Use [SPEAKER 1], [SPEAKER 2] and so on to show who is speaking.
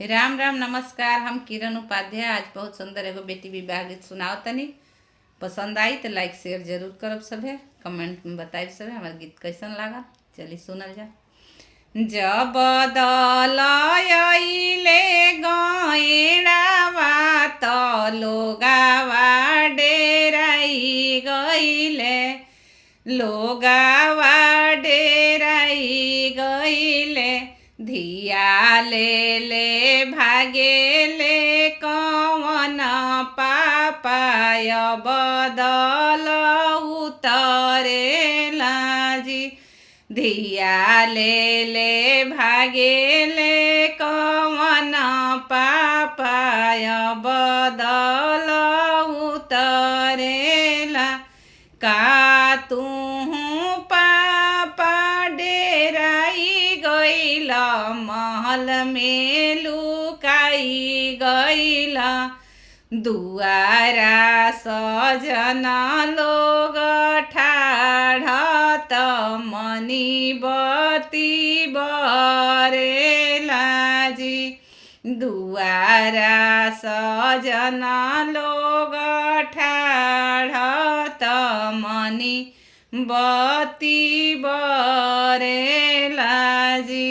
[SPEAKER 1] राम राम नमस्कार। हम किरण उपाध्याय आज बहुत सुंदर एगो बेटी विवाह गीत सुनाओ तनी। पसंद आई तो लाइक शेयर जरूर करब। सभे कमेंट में बताइब सभे हमार गीत कैसन लगा। चली सुनल जा। जब दलयले गैड़ावा त लोगावा डेराई गइले, लोगावा डेराई गइले। धिया ले ले भागेले कवन पापाय बदल उतरे लाजी। धिया ले ले भागेले कवन पापाय बदल उतरेला। का तू पापा डेराई गइल, महल में लुकाई गइल। दुआरा सजन लोग ठाढ़ मनी बती बरेला जी। दुआरा सजन लोग ठाढ़ मनी बती बरेला जी।